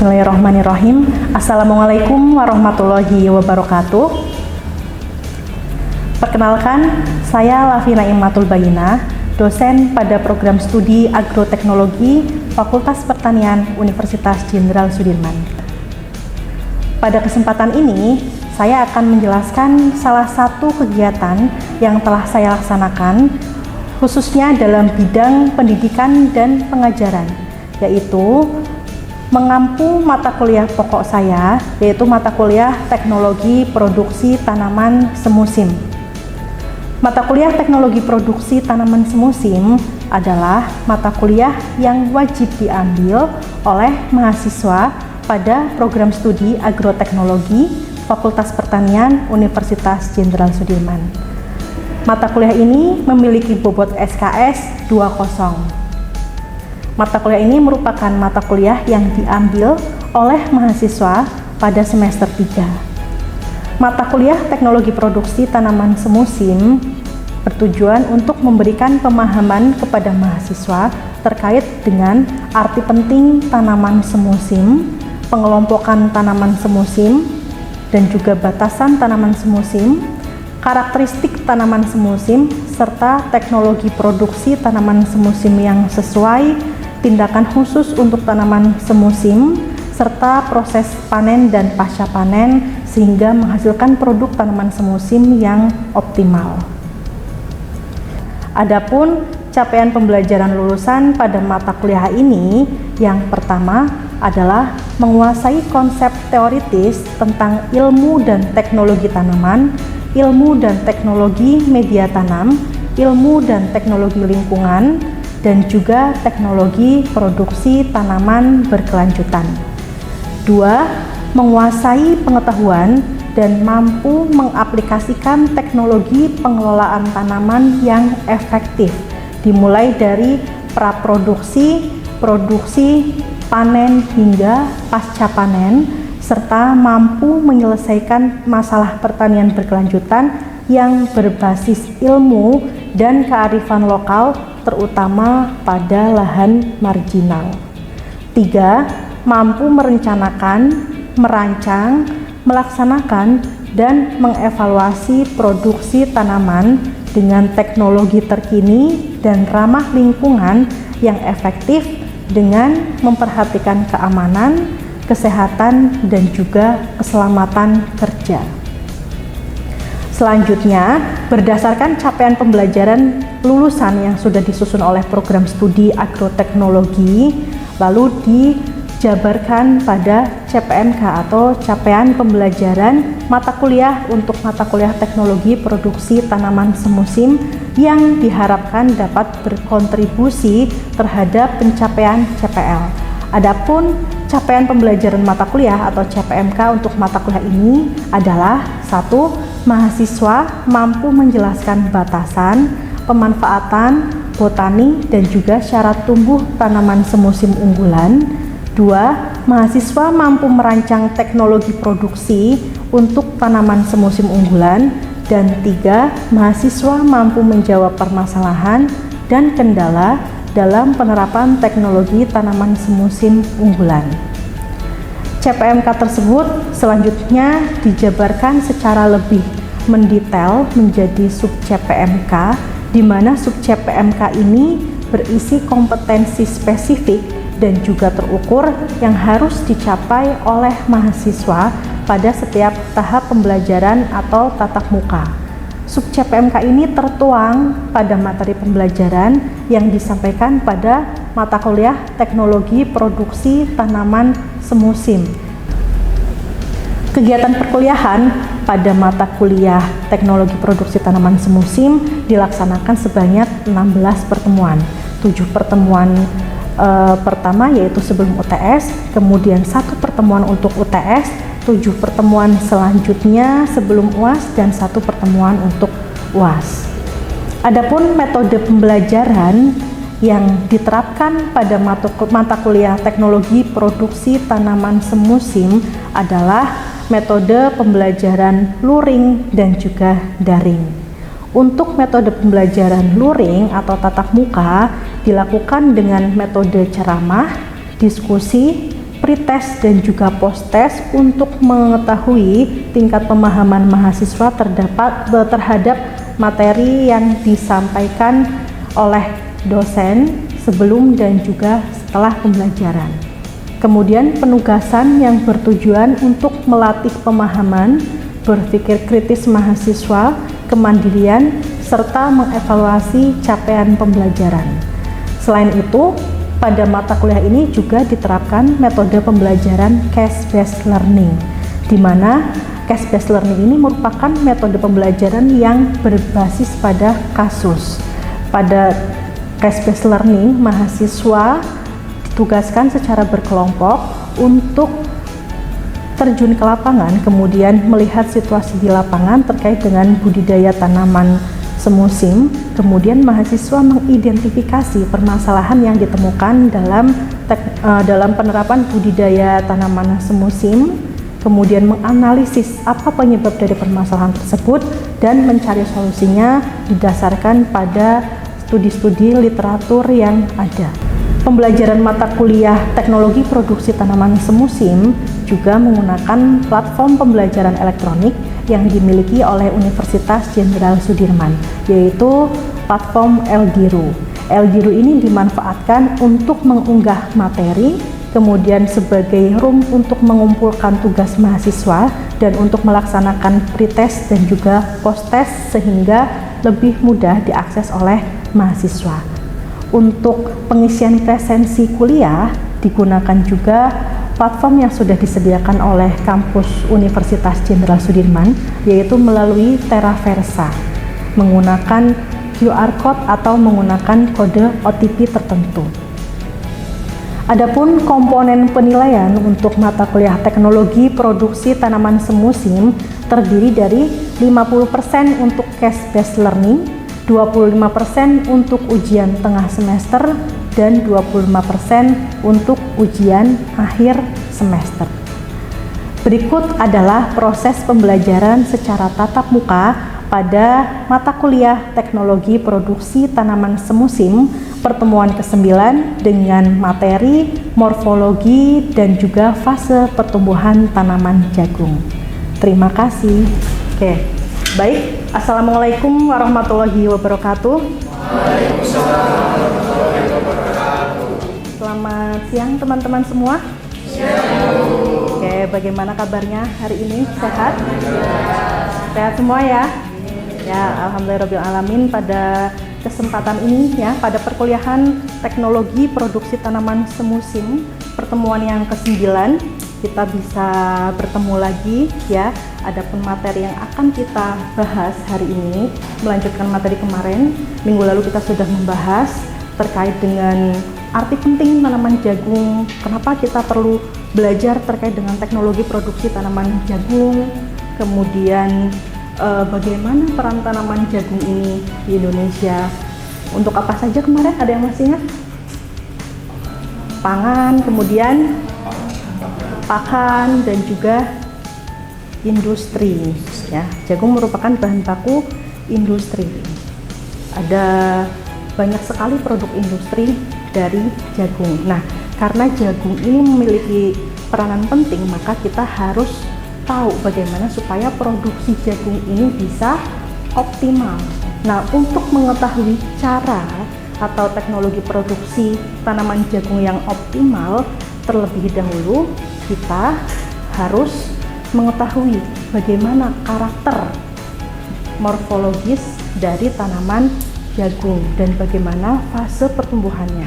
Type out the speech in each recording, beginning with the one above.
Bismillahirrahmanirrahim. Assalamualaikum warahmatullahi wabarakatuh. Perkenalkan, saya Lafina Imatul Bayina, dosen pada program studi Agroteknologi Fakultas Pertanian Universitas Jenderal Sudirman. Pada kesempatan ini, saya akan menjelaskan salah satu kegiatan yang telah saya laksanakan, khususnya dalam bidang pendidikan dan pengajaran, yaitu mengampu mata kuliah pokok saya, yaitu mata kuliah Teknologi Produksi Tanaman Semusim. Mata kuliah Teknologi Produksi Tanaman Semusim adalah mata kuliah yang wajib diambil oleh mahasiswa pada program studi Agroteknologi Fakultas Pertanian Universitas Jenderal Sudirman. Mata kuliah ini memiliki bobot SKS 20. Mata kuliah ini merupakan mata kuliah yang diambil oleh mahasiswa pada semester 3. Mata kuliah Teknologi Produksi Tanaman Semusim bertujuan untuk memberikan pemahaman kepada mahasiswa terkait dengan arti penting tanaman semusim, pengelompokan tanaman semusim, dan juga batasan tanaman semusim, karakteristik tanaman semusim, serta teknologi produksi tanaman semusim yang sesuai, tindakan khusus untuk tanaman semusim, serta proses panen dan pasca panen sehingga menghasilkan produk tanaman semusim yang optimal. Adapun capaian pembelajaran lulusan pada mata kuliah ini, yang pertama adalah menguasai konsep teoritis tentang ilmu dan teknologi tanaman, ilmu dan teknologi media tanam, ilmu dan teknologi lingkungan, dan juga teknologi produksi tanaman berkelanjutan. 2. Menguasai pengetahuan dan mampu mengaplikasikan teknologi pengelolaan tanaman yang efektif, dimulai dari praproduksi, produksi, panen hingga pasca panen, serta mampu menyelesaikan masalah pertanian berkelanjutan yang berbasis ilmu dan kearifan lokal, terutama pada lahan marginal. 3. Mampu merencanakan, merancang, melaksanakan, dan mengevaluasi produksi tanaman dengan teknologi terkini dan ramah lingkungan yang efektif dengan memperhatikan keamanan, kesehatan, dan juga keselamatan kerja. Selanjutnya, berdasarkan capaian pembelajaran lulusan yang sudah disusun oleh program studi agroteknologi, lalu dijabarkan pada CPMK atau capaian pembelajaran mata kuliah untuk mata kuliah teknologi produksi tanaman semusim yang diharapkan dapat berkontribusi terhadap pencapaian CPL. Adapun capaian pembelajaran mata kuliah atau CPMK untuk mata kuliah ini adalah 1. Mahasiswa mampu menjelaskan batasan, pemanfaatan, botani, dan juga syarat tumbuh tanaman semusim unggulan. 2. Mahasiswa mampu merancang teknologi produksi untuk tanaman semusim unggulan. Dan 3. Mahasiswa mampu menjawab permasalahan dan kendala dalam penerapan teknologi tanaman semusim unggulan. CPMK tersebut selanjutnya dijabarkan secara lebih mendetail menjadi sub CPMK, di mana sub CPMK ini berisi kompetensi spesifik dan juga terukur yang harus dicapai oleh mahasiswa pada setiap tahap pembelajaran atau tatap muka. Sub CPMK ini tertuang pada materi pembelajaran yang disampaikan pada mata kuliah Teknologi Produksi Tanaman Semusim. Kegiatan perkuliahan pada mata kuliah Teknologi Produksi Tanaman Semusim dilaksanakan sebanyak 16 pertemuan. 7 pertemuan pertama yaitu sebelum UTS, kemudian 1 pertemuan untuk UTS, 7 pertemuan selanjutnya sebelum UAS, dan 1 pertemuan untuk UAS. Adapun metode pembelajaran yang diterapkan pada mata kuliah Teknologi Produksi Tanaman Semusim adalah metode pembelajaran luring dan juga daring. Untuk metode pembelajaran luring atau tatap muka dilakukan dengan metode ceramah, diskusi, pretest dan juga posttest untuk mengetahui tingkat pemahaman mahasiswa terhadap materi yang disampaikan oleh dosen sebelum dan juga setelah pembelajaran. Kemudian penugasan yang bertujuan untuk melatih pemahaman, berpikir kritis mahasiswa, kemandirian, serta mengevaluasi capaian pembelajaran. Selain itu, pada mata kuliah ini juga diterapkan metode pembelajaran case-based learning, di mana case-based learning ini merupakan metode pembelajaran yang berbasis pada kasus. Pada case-based learning, mahasiswa ditugaskan secara berkelompok untuk terjun ke lapangan, kemudian melihat situasi di lapangan terkait dengan budidaya tanaman semusim. Kemudian mahasiswa mengidentifikasi permasalahan yang ditemukan dalam penerapan budidaya tanaman semusim, kemudian menganalisis apa penyebab dari permasalahan tersebut dan mencari solusinya didasarkan pada studi-studi literatur yang ada. Pembelajaran mata kuliah teknologi produksi tanaman semusim juga menggunakan platform pembelajaran elektronik yang dimiliki oleh Universitas Jenderal Sudirman, yaitu platform Eldiru. Eldiru ini dimanfaatkan untuk mengunggah materi, kemudian sebagai room untuk mengumpulkan tugas mahasiswa dan untuk melaksanakan pretest dan juga posttest sehingga lebih mudah diakses oleh mahasiswa. Untuk pengisian presensi kuliah digunakan juga platform yang sudah disediakan oleh kampus Universitas Jenderal Sudirman, yaitu melalui Teraversa menggunakan QR code atau menggunakan kode OTP tertentu. Adapun komponen penilaian untuk mata kuliah teknologi produksi tanaman semusim terdiri dari 50% untuk case-based learning, 25% untuk ujian tengah semester, dan 25% untuk ujian akhir semester. Berikut adalah proses pembelajaran secara tatap muka pada mata kuliah teknologi produksi tanaman semusim pertemuan ke-9 dengan materi morfologi dan juga fase pertumbuhan tanaman jagung. Terima kasih. Oke, baik. Assalamualaikum warahmatullahi wabarakatuh. Waalaikumsalam warahmatullahi wabarakatuh. Selamat siang teman-teman semua. Siang. Oke, bagaimana kabarnya hari ini? Sehat? Sehat semua ya? Ya, alhamdulillahirabbil. Pada kesempatan ini ya, pada perkuliahan teknologi produksi tanaman semusim pertemuan yang ke-9 kita bisa bertemu lagi ya. Adapun materi yang akan kita bahas hari ini melanjutkan materi kemarin. Minggu lalu kita sudah membahas terkait dengan arti penting tanaman jagung, kenapa kita perlu belajar terkait dengan teknologi produksi tanaman jagung, kemudian bagaimana peran tanaman jagung ini di Indonesia, untuk apa saja kemarin, ada yang masih ingat? Pangan, kemudian pakan, dan juga industri ya. Jagung merupakan bahan baku industri. Ada banyak sekali produk industri dari jagung. Nah, karena jagung ini memiliki peranan penting, maka kita harus tahu bagaimana supaya produksi jagung ini bisa optimal. Nah, untuk mengetahui cara atau teknologi produksi tanaman jagung yang optimal, terlebih dahulu kita harus mengetahui bagaimana karakter morfologis dari tanaman jagung dan bagaimana fase pertumbuhannya,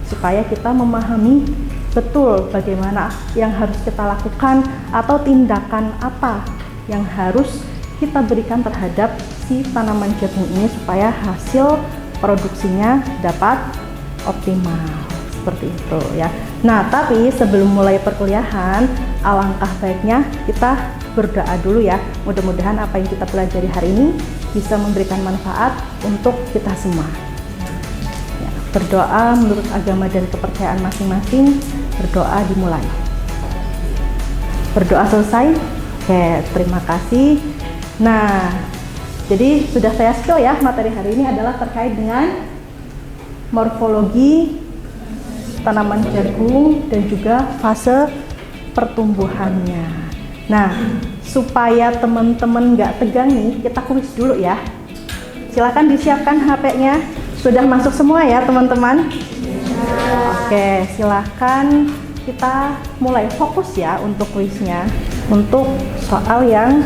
supaya kita memahami betul bagaimana yang harus kita lakukan atau tindakan apa yang harus kita berikan terhadap si tanaman jagung ini supaya hasil produksinya dapat optimal, seperti itu ya. Nah, tapi sebelum mulai perkuliahan, alangkah baiknya kita berdoa dulu ya. Mudah-mudahan apa yang kita pelajari hari ini bisa memberikan manfaat untuk kita semua ya. Berdoa menurut agama dan kepercayaan masing-masing. Berdoa dimulai. Berdoa selesai. Oke, terima kasih. Nah, jadi sudah saya spill ya, materi hari ini adalah terkait dengan morfologi tanaman jagung dan juga fase pertumbuhannya. Nah, supaya teman-teman nggak tegang nih, kita kuis dulu ya. Silakan disiapkan HP-nya. Sudah masuk semua ya teman-teman? Oke, silakan kita mulai fokus ya untuk kuisnya. Untuk soal yang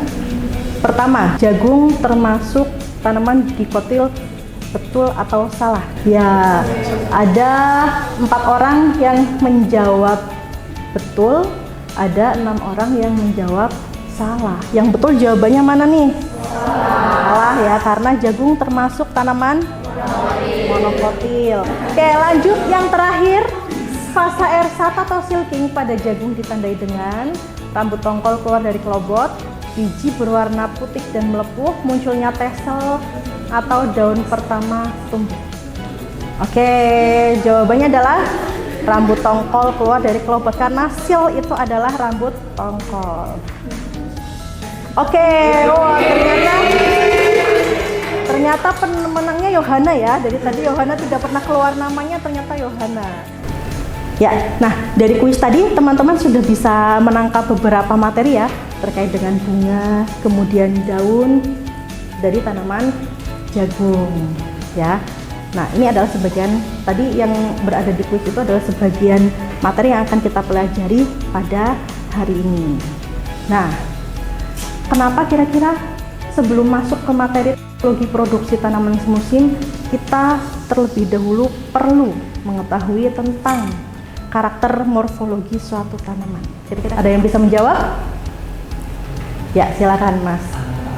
pertama, jagung termasuk tanaman dikotil betul atau salah? Ya, ada 4 orang yang menjawab betul, ada 6 orang yang menjawab salah. Yang betul jawabannya mana nih? Salah ya, karena jagung termasuk tanaman monokotil. Oke, lanjut yang terakhir. Fase R1 atau silking pada jagung ditandai dengan rambut tongkol keluar dari kelobot, biji berwarna putih dan melepuh, munculnya tesel atau daun pertama tumbuh. Oke, jawabannya adalah rambut tongkol keluar dari kelobot, karena sil itu adalah rambut tongkol. Oke, wah ternyata pemenangnya Yohana ya. Dari tadi Yohana tidak pernah keluar namanya, ternyata Yohana. Ya, nah dari kuis tadi teman-teman sudah bisa menangkap beberapa materi ya terkait dengan bunga, kemudian daun dari tanaman jagung ya. Nah, ini adalah sebagian tadi yang berada di kuis itu adalah sebagian materi yang akan kita pelajari pada hari ini. Nah, kenapa kira-kira sebelum masuk ke materi teknologi produksi tanaman semusim, kita terlebih dahulu perlu mengetahui tentang karakter morfologi suatu tanaman? Kira-kira ada yang bisa menjawab? Ya, silakan Mas.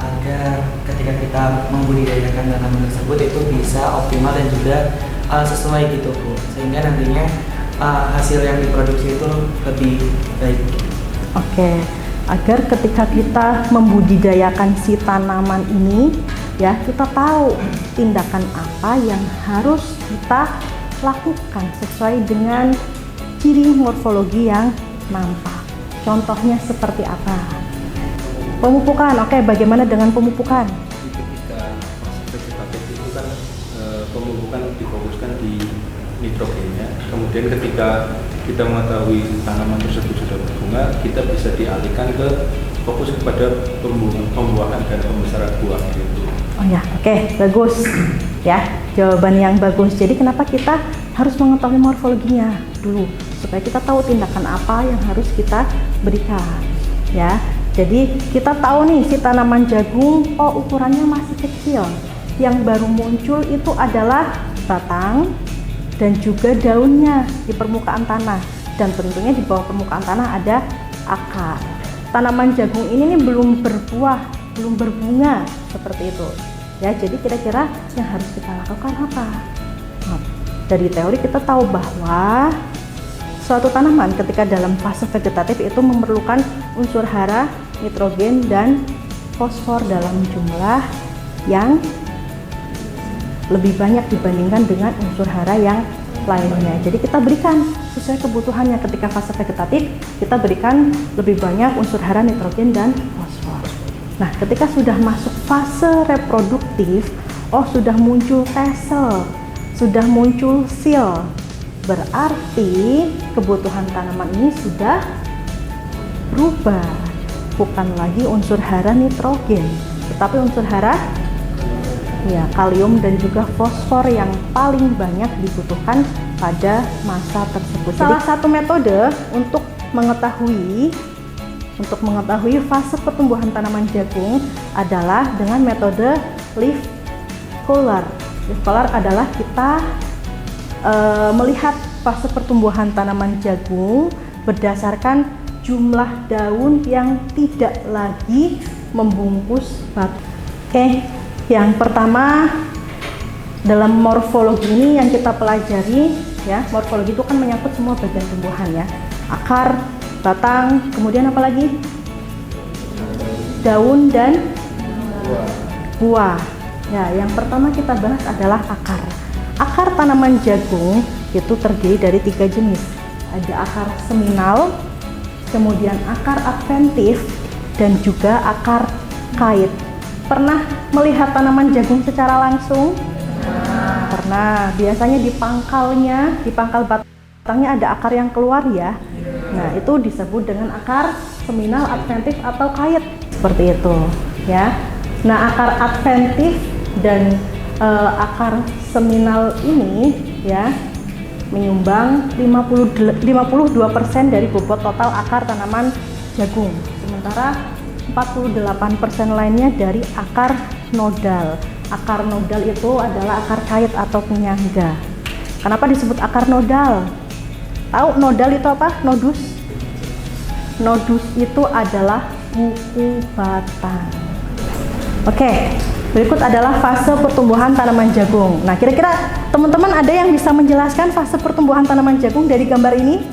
Agar ketika kita membudidayakan tanaman tersebut itu bisa optimal dan juga sesuai gitu Bu, sehingga nantinya hasil yang diproduksi itu lebih baik. Oke, agar ketika kita membudidayakan si tanaman ini ya, kita tahu tindakan apa yang harus kita lakukan sesuai dengan ciri morfologi yang nampak. Contohnya seperti apa? Pemupukan. Oke, bagaimana dengan pemupukan? Ketika fase vegetatif itu kan pemupukan difokuskan di nitrogennya. Kemudian ketika kita mengetahui tanaman tersebut sudah berbunga, kita bisa dialihkan ke fokus kepada pembuahan dan pembesaran buah gitu. Oh ya, oke, bagus ya, jawaban yang bagus. Jadi kenapa kita harus mengetahui morfologinya dulu supaya kita tahu tindakan apa yang harus kita berikan ya. Jadi kita tahu nih si tanaman jagung, oh ukurannya masih kecil. Yang baru muncul itu adalah batang dan juga daunnya di permukaan tanah, dan tentunya di bawah permukaan tanah ada akar. Tanaman jagung ini nih belum berbuah, belum berbunga seperti itu ya. Jadi kira-kira yang harus kita lakukan apa? Nah, dari teori kita tahu bahwa suatu tanaman ketika dalam fase vegetatif itu memerlukan unsur hara, nitrogen, dan fosfor dalam jumlah yang lebih banyak dibandingkan dengan unsur hara yang lainnya. Jadi kita berikan sesuai kebutuhannya. Ketika fase vegetatif kita berikan lebih banyak unsur hara, nitrogen, dan fosfor. Nah, ketika sudah masuk fase reproduktif, oh sudah muncul tesel, sudah muncul sil, berarti kebutuhan tanaman ini sudah berubah, bukan lagi unsur hara nitrogen, tetapi unsur hara ya kalium dan juga fosfor yang paling banyak dibutuhkan pada masa tersebut. Salah satu metode untuk mengetahui fase pertumbuhan tanaman jagung adalah dengan metode leaf color. Leaf color adalah kita melihat fase pertumbuhan tanaman jagung berdasarkan jumlah daun yang tidak lagi membungkus batu. Oke, yang pertama dalam morfologi ini yang kita pelajari ya, morfologi itu kan menyangkut semua bagian tumbuhan ya, akar, batang, kemudian apa lagi? Daun dan buah. Ya, yang pertama kita bahas adalah akar. Akar tanaman jagung itu terdiri dari 3 jenis. Ada akar seminal, kemudian akar adventif, dan juga akar kait. Pernah melihat tanaman jagung secara langsung? Pernah. Biasanya di pangkalnya, di pangkal batang batangnya ada akar yang keluar ya. Nah, itu disebut dengan akar seminal adventif atau kait, seperti itu ya. Nah, akar adventif dan akar seminal ini ya menyumbang 52% dari bobot total akar tanaman jagung. Sementara 48% lainnya dari akar nodal. Akar nodal itu adalah akar kait atau penyangga. Kenapa disebut akar nodal? Tahu nodal itu apa? Nodus. Nodus itu adalah buku batang. Oke, berikut adalah fase pertumbuhan tanaman jagung. Nah, kira-kira teman-teman ada yang bisa menjelaskan fase pertumbuhan tanaman jagung dari gambar ini?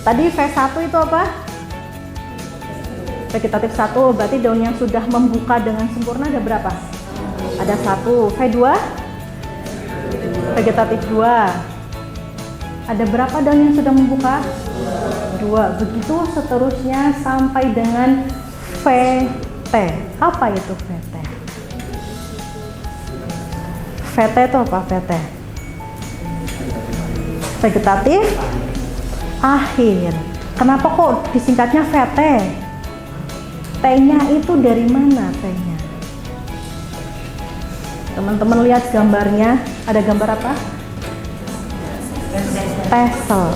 Tadi V1 itu apa? Vegetatif 1, berarti daun yang sudah membuka dengan sempurna ada berapa? Ada 1. V2? Vegetatif 2. Ada berapa daun yang sudah membuka? 2. Begitu seterusnya sampai dengan VT. Apa itu VT? VT itu apa VT? Vegetatif akhir. Kenapa kok disingkatnya VT? T-nya itu dari mana T-nya? Teman-teman lihat gambarnya, ada gambar apa? Tesel.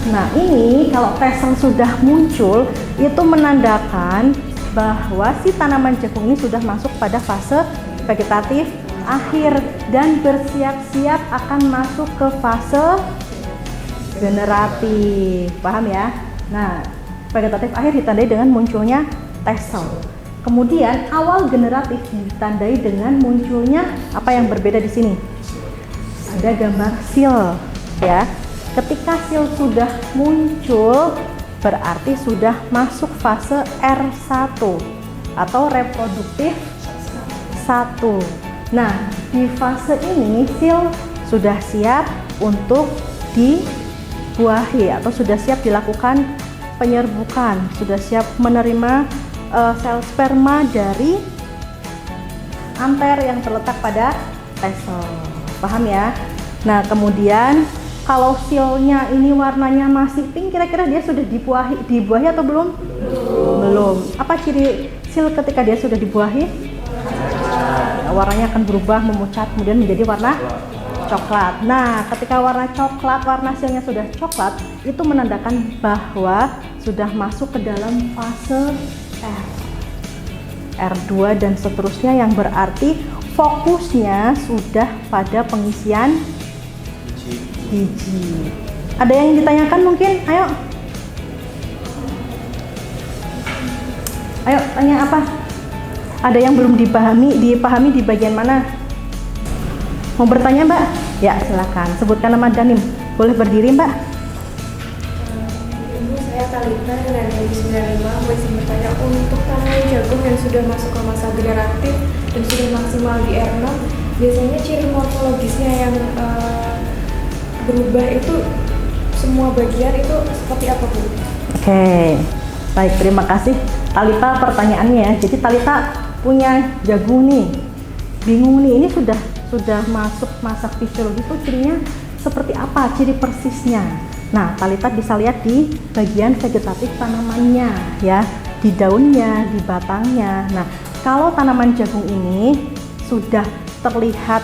Nah, ini kalau tesel sudah muncul, itu menandakan bahwa si tanaman jagung ini sudah masuk pada fase vegetatif akhir dan bersiap-siap akan masuk ke fase generatif. Paham ya? Nah, vegetatif akhir ditandai dengan munculnya tesel. Kemudian awal generatif ditandai dengan munculnya apa yang berbeda di sini? Ada gambar sil ya. Ketika sil sudah muncul berarti sudah masuk fase R1 atau reproduktif 1. Nah, di fase ini sil sudah siap untuk dibuahi atau sudah siap dilakukan penyerbukan, sudah siap menerima sel sperma dari anter yang terletak pada tesel. Paham ya? Nah, kemudian kalau silnya ini warnanya masih pink, kira-kira dia sudah dibuahi atau belum? Belum. Apa ciri sil ketika dia sudah dibuahi? Nah, warnanya akan berubah, memucat, kemudian menjadi warna coklat. Nah, ketika warna coklat, warna silnya sudah coklat, itu menandakan bahwa sudah masuk ke dalam fase R2 dan seterusnya, yang berarti fokusnya sudah pada pengisian biji. Ada yang ditanyakan mungkin? Ayo tanya apa? Ada yang belum dipahami di bagian mana? Mau bertanya Mbak? Ya silakan, sebutkan nama dan NIM. Boleh berdiri Mbak? Ibu, saya Talita dari 95. Mau izin bertanya, untuk tanaman jagung yang sudah masuk ke masa generatif dan sudah maksimal di R6, biasanya ciri morfologisnya yang berubah itu semua bagian itu seperti apa Bu? Oke, baik, terima kasih Talita pertanyaannya ya. Jadi Talita punya jagung nih, bingung nih, ini sudah masuk masa fisiologi itu cirinya seperti apa, ciri persisnya. Nah, Talita bisa lihat di bagian vegetatif tanamannya ya, di daunnya, di batangnya. Nah, kalau tanaman jagung ini sudah terlihat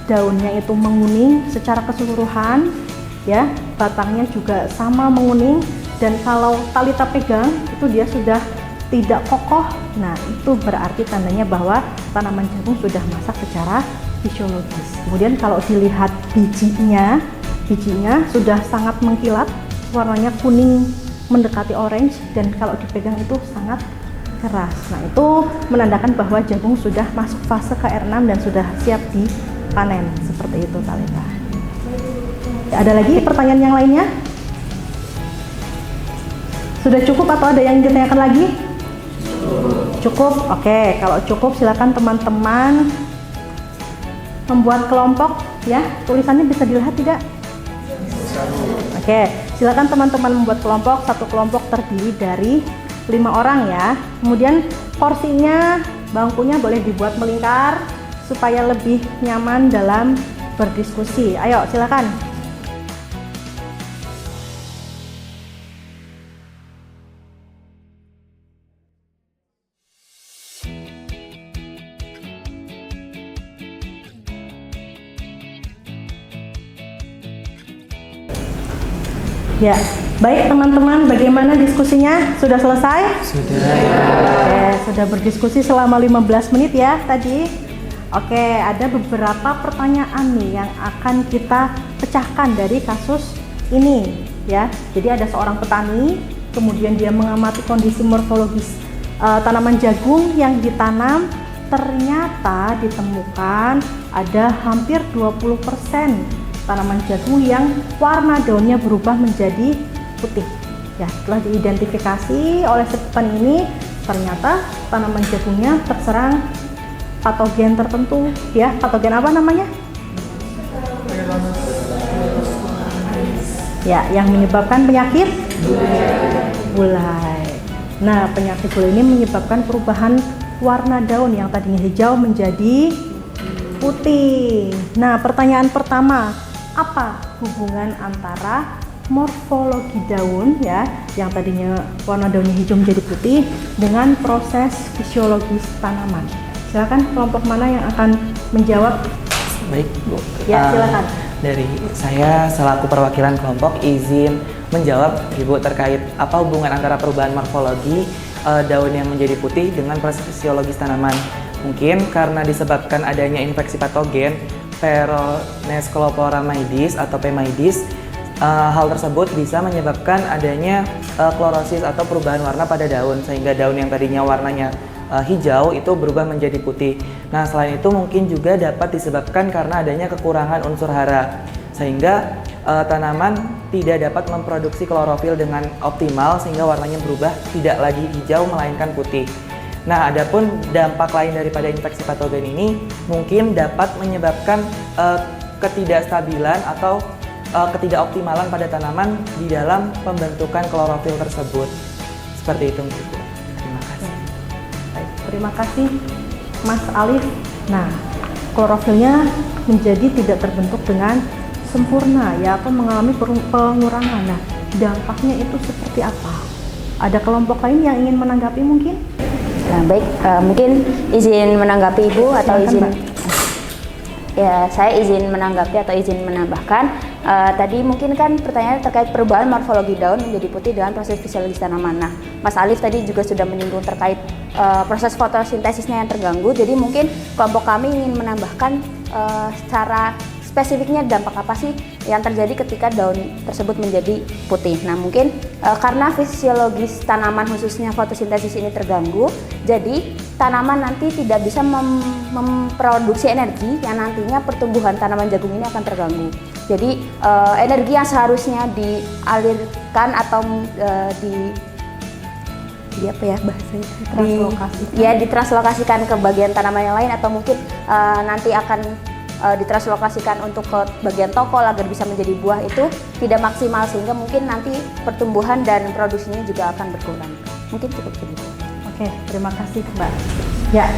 daunnya itu menguning secara keseluruhan ya, batangnya juga sama menguning, dan kalau Talita pegang itu dia sudah tidak kokoh. Nah, itu berarti tandanya bahwa tanaman jagung sudah masak secara fisiologis. Kemudian kalau dilihat bijinya sudah sangat mengkilat, warnanya kuning mendekati orange, dan kalau dipegang itu sangat keras. Nah, itu menandakan bahwa jagung sudah masuk fase ke R6 dan sudah siap dipanen. Seperti itu Talita. Ada lagi pertanyaan yang lainnya? Sudah cukup atau ada yang ditanyakan lagi? Cukup. Oke, kalau cukup silakan teman-teman membuat kelompok ya. Tulisannya bisa dilihat tidak? Oke, silakan teman-teman membuat kelompok. Satu kelompok terdiri dari 5 orang ya. Kemudian porsinya, bangkunya boleh dibuat melingkar supaya lebih nyaman dalam berdiskusi. Ayo silakan. Ya, baik teman-teman, bagaimana diskusinya? Sudah selesai? Sudah. Oke, sudah berdiskusi selama 15 menit ya tadi. Oke, ada beberapa pertanyaan nih yang akan kita pecahkan dari kasus ini ya. Jadi ada seorang petani, kemudian dia mengamati kondisi morfologis tanaman jagung yang ditanam, ternyata ditemukan ada hampir 20% tanaman jagung yang warna daunnya berubah menjadi putih. Ya, setelah diidentifikasi oleh si petani ini, ternyata tanaman jagungnya terserang patogen tertentu, ya. Patogen apa namanya? Ya, yang menyebabkan penyakit gulai. Nah, penyakit gulai ini menyebabkan perubahan warna daun yang tadinya hijau menjadi putih. Nah, pertanyaan pertama, apa hubungan antara morfologi daun ya, yang tadinya warna daunnya hijau menjadi putih, dengan proses fisiologis tanaman? Silakan, kelompok mana yang akan menjawab? Baik, Bu. Ya, silakan. Dari saya selaku perwakilan kelompok izin menjawab Ibu terkait apa hubungan antara perubahan morfologi daun yang menjadi putih dengan proses fisiologis tanaman. Mungkin karena disebabkan adanya infeksi patogen Peronescloporamides atau Pemaides, hal tersebut bisa menyebabkan adanya klorosis atau perubahan warna pada daun, sehingga daun yang tadinya warnanya hijau itu berubah menjadi putih. Nah, selain itu mungkin juga dapat disebabkan karena adanya kekurangan unsur hara, sehingga tanaman tidak dapat memproduksi klorofil dengan optimal, sehingga warnanya berubah tidak lagi hijau melainkan putih. Nah, adapun dampak lain daripada infeksi patogen ini mungkin dapat menyebabkan ketidakstabilan atau ketidakoptimalan pada tanaman di dalam pembentukan klorofil tersebut. Seperti itu, Bu. Terima kasih. Baik, terima kasih Mas Alif. Nah, klorofilnya menjadi tidak terbentuk dengan sempurna ya, atau mengalami pengurangan. Nah, dampaknya itu seperti apa? Ada kelompok lain yang ingin menanggapi mungkin? Nah, baik, mungkin izin menanggapi Ibu atau Silakan, izin Mbak. Ya, saya izin menanggapi atau izin menambahkan. Tadi mungkin kan pertanyaan terkait perubahan morfologi daun menjadi putih dengan proses fisiologis tanaman. Nah, Mas Alif tadi juga sudah menyinggung terkait proses fotosintesisnya yang terganggu. Jadi mungkin kelompok kami ingin menambahkan secara spesifiknya dampak apa sih yang terjadi ketika daun tersebut menjadi putih. Nah, mungkin karena fisiologis tanaman khususnya fotosintesis ini terganggu, jadi tanaman nanti tidak bisa memproduksi energi yang nantinya pertumbuhan tanaman jagung ini akan terganggu. Jadi energi yang seharusnya dialirkan atau di apa ya bahasanya, ditranslokasikan ke bagian tanaman yang lain, atau mungkin nanti akan ditranslokasikan untuk ke bagian tokol agar bisa menjadi buah, itu tidak maksimal, sehingga mungkin nanti pertumbuhan dan produksinya juga akan berkurang. Mungkin cukup segitu. Oke, terima kasih Mbak. Ya,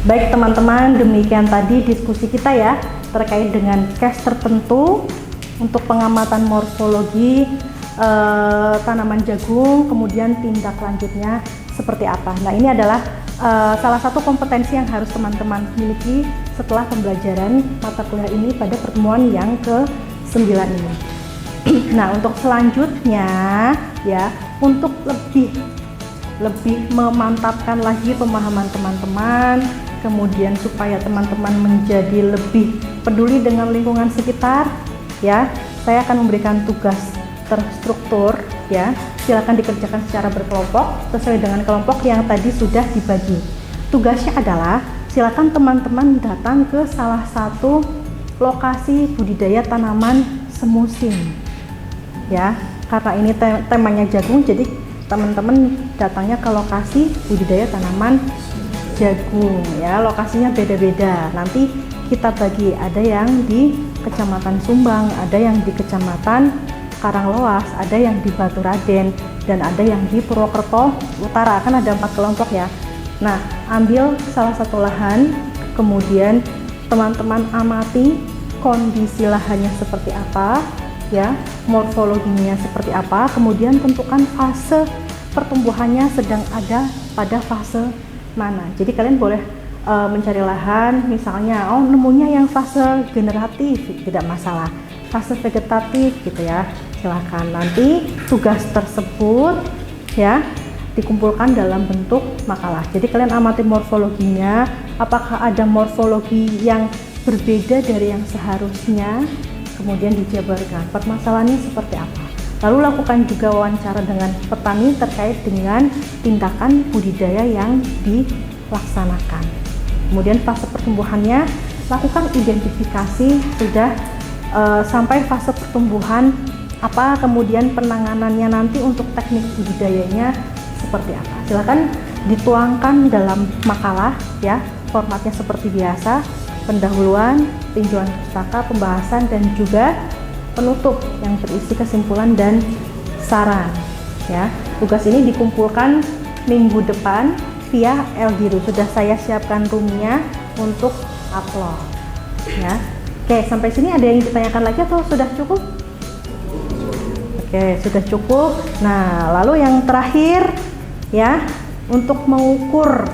baik teman-teman, demikian tadi diskusi kita ya terkait dengan case tertentu untuk pengamatan morfologi tanaman jagung, kemudian tindak lanjutnya seperti apa. Nah, ini adalah salah satu kompetensi yang harus teman-teman miliki setelah pembelajaran mata kuliah ini pada pertemuan yang ke-9 ini. Nah, untuk selanjutnya ya, untuk lebih memantapkan lagi pemahaman teman-teman, kemudian supaya teman-teman menjadi lebih peduli dengan lingkungan sekitar ya, saya akan memberikan tugas terstruktur ya. Silakan dikerjakan secara berkelompok sesuai dengan kelompok yang tadi sudah dibagi. Tugasnya adalah silakan teman-teman datang ke salah satu lokasi budidaya tanaman semusim ya, karena ini temanya jagung, jadi teman-teman datangnya ke lokasi budidaya tanaman jagung ya. Lokasinya beda-beda, nanti kita bagi, ada yang di Kecamatan Sumbang, ada yang di Kecamatan Karangloas, ada yang di Baturaden, dan ada yang di Purwokerto Utara. Kan ada 4 kelompok ya. Nah, ambil salah satu lahan, kemudian teman-teman amati kondisi lahannya seperti apa ya, morfologinya seperti apa, kemudian tentukan fase pertumbuhannya sedang ada pada fase mana. Jadi kalian boleh mencari lahan, misalnya nemunya yang fase generatif, tidak masalah. fase vegetatif gitu ya. Silakan nanti tugas tersebut ya dikumpulkan dalam bentuk makalah. Jadi kalian amati morfologinya, apakah ada morfologi yang berbeda dari yang seharusnya, kemudian dijabarkan permasalahannya seperti apa. Lalu lakukan juga wawancara dengan petani terkait dengan tindakan budidaya yang dilaksanakan. Kemudian fase pertumbuhannya, lakukan identifikasi sudah sampai fase pertumbuhan, apa kemudian penanganannya nanti untuk teknik budidayanya seperti apa. Silakan dituangkan dalam makalah ya, formatnya seperti biasa, pendahuluan, tinjauan pustaka, pembahasan, dan juga penutup yang berisi kesimpulan dan saran ya. Tugas ini dikumpulkan minggu depan via Eldiru. Sudah saya siapkan roomnya untuk upload ya. Oke, sampai sini ada yang ditanyakan lagi atau sudah cukup? Oke, sudah cukup. Nah, lalu yang terakhir ya, untuk mengukur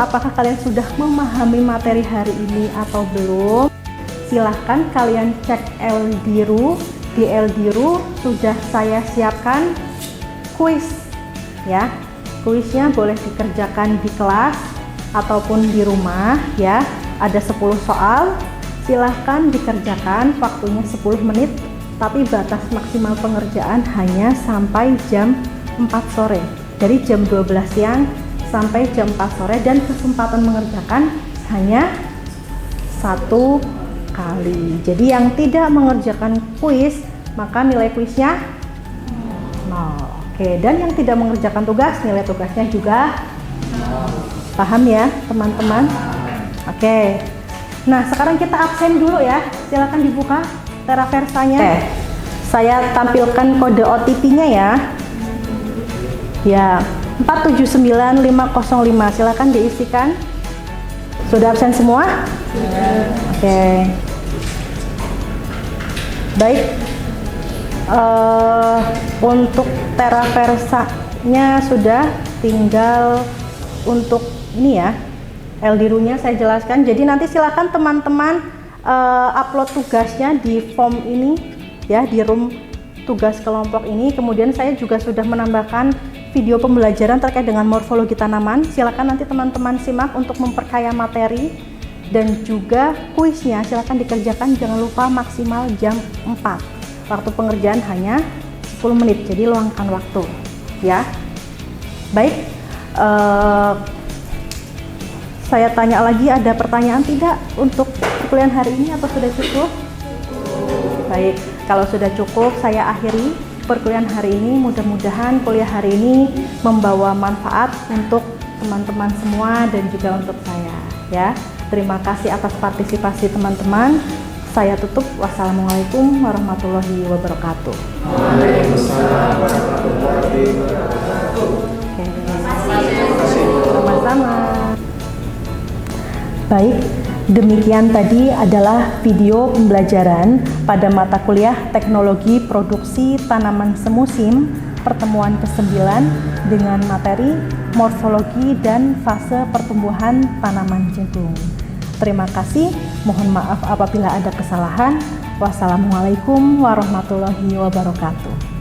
apakah kalian sudah memahami materi hari ini atau belum, silahkan kalian cek Eldiru. Di Eldiru sudah saya siapkan kuis ya. Kuisnya boleh dikerjakan di kelas ataupun di rumah ya. Ada 10 soal, silahkan dikerjakan, waktunya 10 menit, tapi batas maksimal pengerjaan hanya sampai jam 4 sore. Dari jam 12 siang sampai jam 4 sore, dan kesempatan mengerjakan hanya 1 kali. Jadi yang tidak mengerjakan kuis, maka nilai kuisnya 0. Oke, dan yang tidak mengerjakan tugas, nilai tugasnya juga 0. Paham ya teman-teman? Oke. Nah, sekarang kita absen dulu ya. Silakan dibuka Teraversanya. Oke. Saya tampilkan kode OTP-nya ya. Ya, 479505. Silakan diisikan. Sudah absen semua? Oke. Baik. Untuk Teraversanya sudah, tinggal untuk ini ya, Eldirunya saya jelaskan. Jadi nanti silakan teman-teman upload tugasnya di form ini ya, di room tugas kelompok ini. Kemudian saya juga sudah menambahkan video pembelajaran terkait dengan morfologi tanaman. Silakan nanti teman-teman simak untuk memperkaya materi, dan juga kuisnya silakan dikerjakan, jangan lupa maksimal jam 4. Waktu pengerjaan hanya 10 menit, jadi luangkan waktu ya. Baik, saya tanya lagi, ada pertanyaan tidak untuk perkuliahan hari ini atau sudah cukup? Baik, kalau sudah cukup saya akhiri perkuliahan hari ini. Mudah-mudahan kuliah hari ini membawa manfaat untuk teman-teman semua dan juga untuk saya ya. Terima kasih atas partisipasi teman-teman. Saya tutup. Wassalamualaikum warahmatullahi wabarakatuh. Waalaikumsalam warahmatullahi wabarakatuh. Sama-sama. Baik, demikian tadi adalah video pembelajaran pada mata kuliah Teknologi Produksi Tanaman Semusim pertemuan ke-9 dengan materi morfologi dan fase pertumbuhan tanaman jagung. Terima kasih, mohon maaf apabila ada kesalahan. Wassalamualaikum warahmatullahi wabarakatuh.